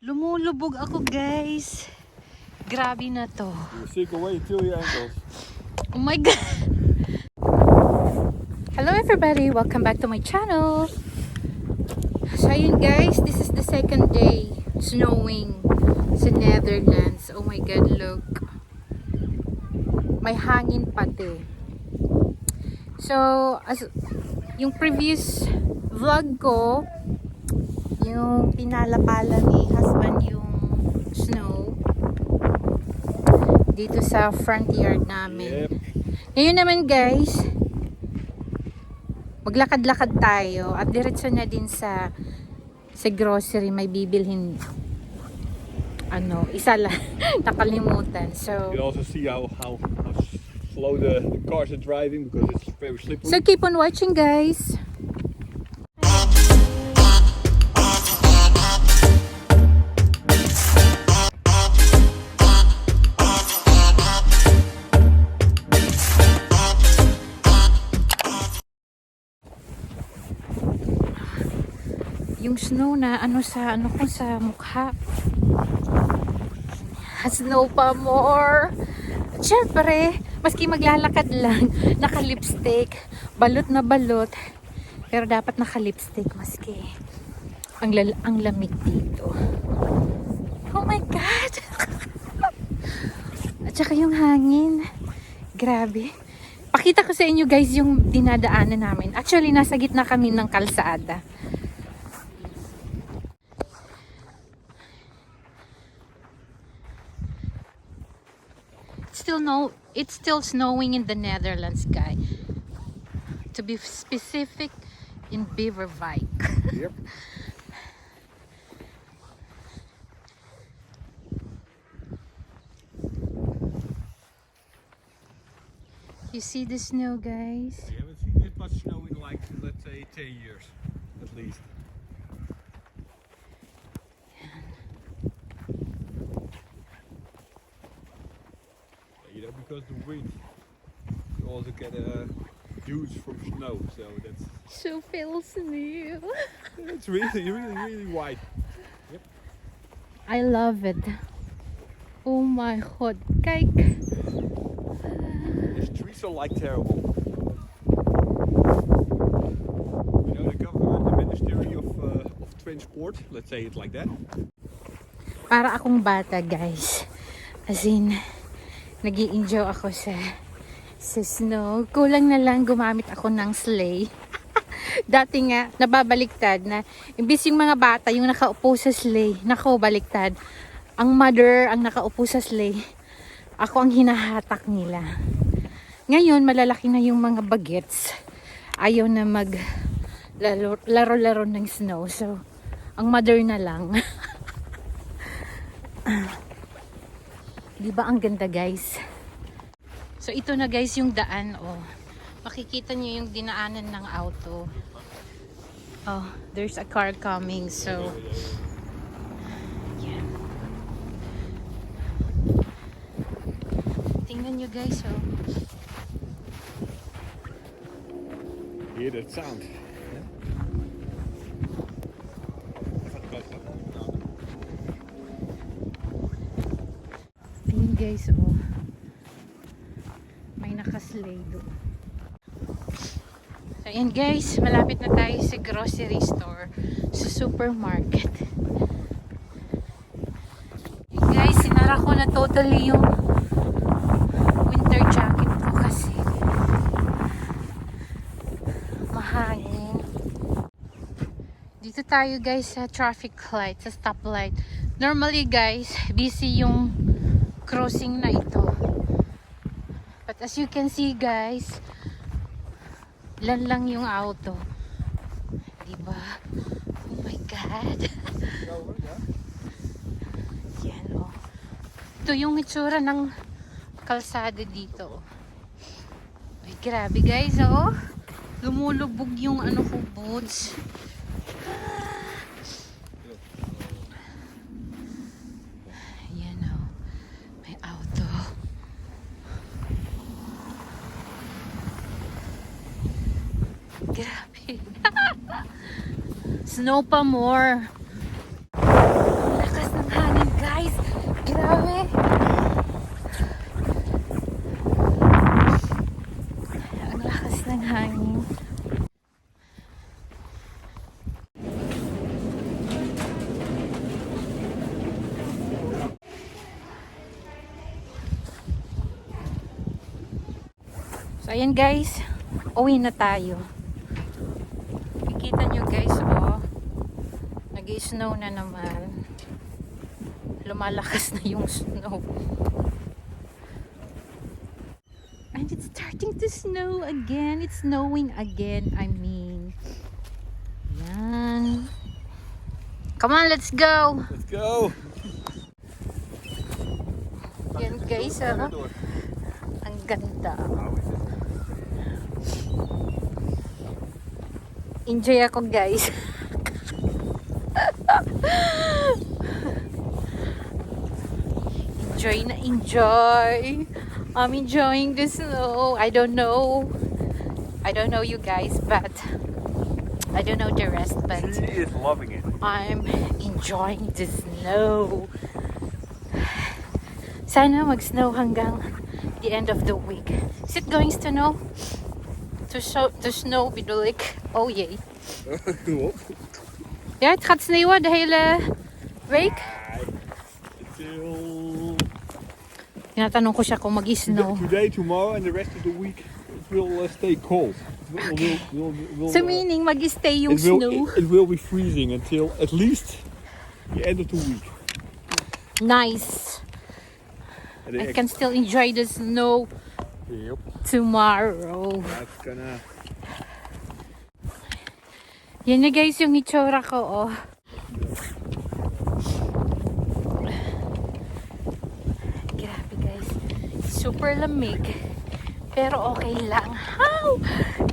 Lumulubog ako, guys. Grabe na to. You sink away till your ankles. Oh my god. Hello everybody, welcome back to my channel. So ayun guys, this is the second day snowing sa Netherlands. Oh my god, look. May hangin pati. So as yung previous vlog ko, yung pinalapala ni husband yung snow dito sa front yard namin. Yep. Ngayon naman guys, maglakad-lakad tayo at diretso na din sa grocery. May bibilhin isa lang nakalimutan. So You can also see how slow the cars are driving because it's very slippery. so keep on watching guys. Yung snow na sa mukha. Snow pa more. At syempre, maski maglalakad lang, naka-lipstick, balot na balot. Pero dapat naka-lipstick maski ang lamig dito. Oh my god. At saka yung hangin. Grabe. Pakita ko sa inyo guys yung dinadaanan namin. Actually, nasa gitna kami ng kalsada. It's still snowing in the Netherlands, guys. To be specific, in Beverwijk. Yep. You see the snow, guys? We haven't seen this much snow in like, let's say, 10 years at least. You know, because the wind, you also get a huge from snow, so that's So feels new. it's really white. Yep. I love it. Oh my god, kijk. These trees are like terrible. You know, the government, the Ministry of Transport, let's say it like that. Para akong bata, guys. As in, nag-i-enjoy ako sa snow. Kulang na lang gumamit ako ng sleigh. Dati nga, nababaliktad na imbis yung mga bata yung nakaupo sa sleigh, nako baliktad. Ang mother ang nakaupo sa sleigh. Ako ang hinahatak nila. Ngayon, malalaki na yung mga bagets. Ayaw na laro-laro ng snow. So, ang mother na lang. Diba ang ganda guys? So ito na guys yung daan. Oh. Makikita niyo yung dinaanan ng auto. Oh, there's a car coming. So yeah. Tingnan niyo guys. Oh. Hear that sound? Ayun guys, oh. May nakaslay doon. So ayan guys, malapit na tayo sa grocery store, sa supermarket. Ayan guys, sinara ko na totally yung winter jacket ko kasi mahangin. Dito tayo guys sa traffic light, sa stoplight. Normally guys, busy yung crossing na ito. But as you can see guys, lang yung auto. Diba? Oh my god. Yan oh. Ito yung itsura ng kalsada dito. Ay, grabe guys oh. Lumulubog yung ko boots. Grabe. Snow pa more. Ang lakas ng So, ayan guys. Uwi na tayo. Kikita nyo guys, oh. Nag-i-snow na naman. Lumalakas na yung snow. And it's starting to snow again. It's snowing again, I mean. Yan. Come on, let's go. Let's go. Yan guys, ah. Ang ganda. Enjoy ako guys. Enjoy na enjoy. I'm enjoying the snow. I don't know you guys, but I don't know the rest, but She is loving it. I'm enjoying the snow. Sana mag-snow hanggang the end of the week. Is it going to snow? To snow bedoel ik. Oh jee. Ja, het gaat sneeuwen de hele week. Until Tinatanong ko siya kung mag-snow. today, tomorrow, and the rest of the week, it will stay cold. So meaning mag-stay yung snow. It will be freezing until at least the end of the week. Nice. And I can still enjoy the snow Yep. tomorrow. That's gonna. Yan na guys yung itsura ko, oh. Grabe guys. Super lamig. Pero okay lang. How?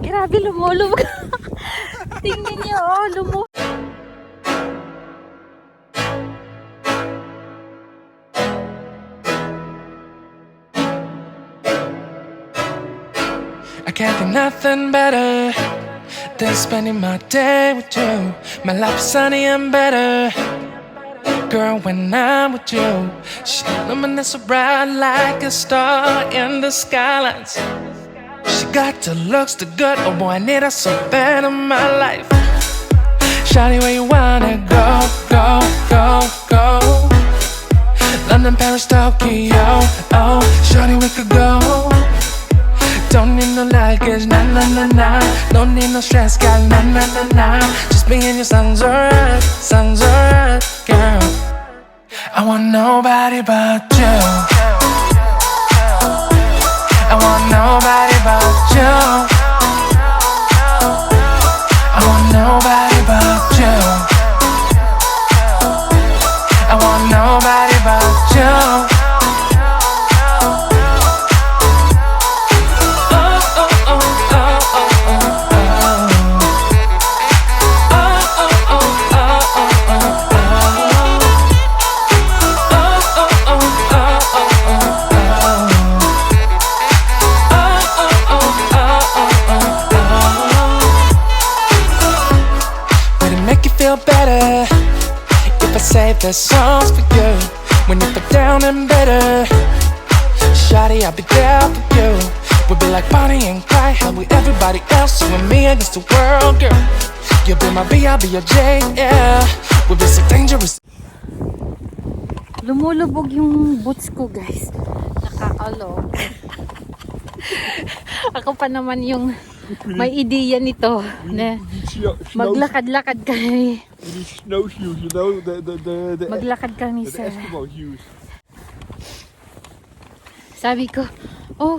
Grabe lumulubog. Tingnan niyo, oh, lumulubog. I can't think nothing better than spending my day with you. My life is sunny and better, girl, when I'm with you. She illuminates so bright like a star in the skylines. She got the looks, the good, oh boy, I need her so bad in my life. Shawty, where you wanna go, go, go, go? London, Paris, Tokyo, oh, shawty, we could go. Don't need no luggage, nah, nah, nah, nah. Don't need no stress, girl, nah, nah, nah, nah. Just me and you sounds alright, girl. I want nobody but you. I want nobody but you. I want nobody but you. I want nobody but you. Better if I save the songs for you when you feel down and bitter. Shawty, I'll be there for you. We'll be like Bonnie and Clyde, how we everybody else, you and me against the world, girl. You'll be my B, I'll be your J, yeah. We'll be so dangerous. Lumulubog yung boots ko guys. Nakakalog. Ako pa naman yung may ideya nito na maglakad-lakad kami. These snowshoes, you know, the Maglakad kami sa... Eskimo shoes. Sabi ko, oh,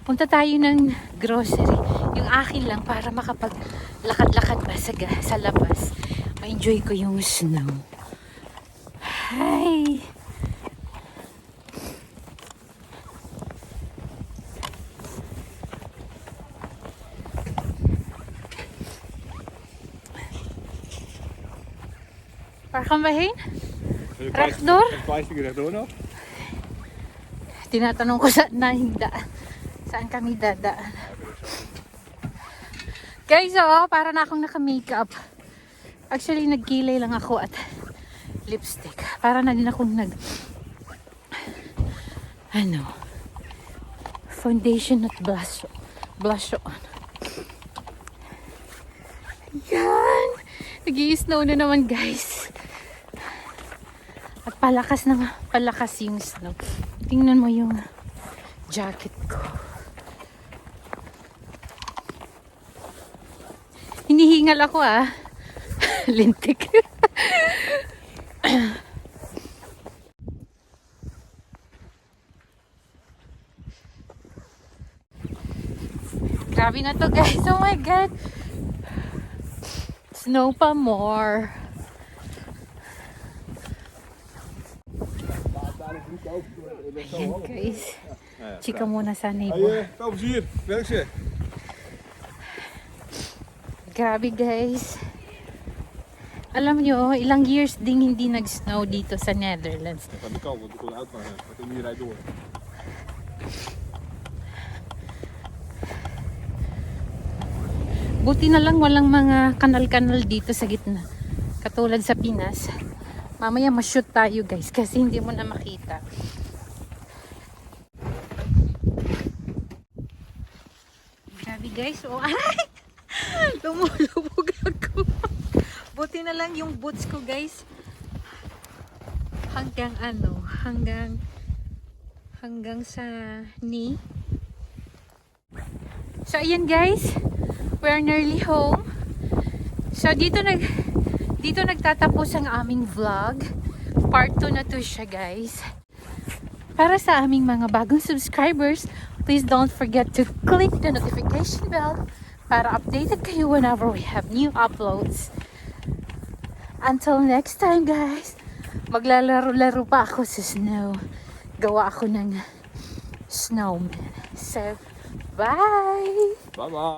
punta tayo ng grocery. Yung akin lang para makapaglakad-lakad ba sa labas. Ma-enjoy ko yung snow. Hi! Waar gaan we heen? Rechtdoor? Plastic rechtdoor nog. Tinatanong ko saan kami dadaan. Guys, oh, para na akong naka-makeup. Actually, nagkilay lang ako at lipstick. Para na din akong foundation at blush on. Ayan! Nag-i-snow na naman, guys. At palakas yung snow. Tingnan mo yung jacket ko. Nagpapahingal ako ah. Lintik. Grabe na to guys. Oh my God. Snow pa more. Ayan guys. Chika muna sa neighbor. Veel plezier. Werk ze. Grabe guys. Alam nyo, ilang years ding hindi nag-snow dito sa Netherlands. Aan de kant, want ik kon de auto gaan. Want ik rijd door. Buti na lang walang mga kanal-kanal dito sa gitna. Katulad sa Pinas. Mamaya ma-shoot tayo guys kasi hindi mo na makita. Grabe guys. Oh, ay! Lumulubog ako. Buti na lang yung boots ko guys. Hanggang ano, hanggang sa knee. So ayan guys. We're nearly home. So dito nagtatapos ang aming vlog. Part 2 na to siya guys. Para sa aming mga bagong subscribers, please don't forget to click the notification bell para updated kayo whenever we have new uploads. Until next time guys, maglalaro-laro pa ako sa snow. Gawa ako ng snowman. So, bye! Bye bye.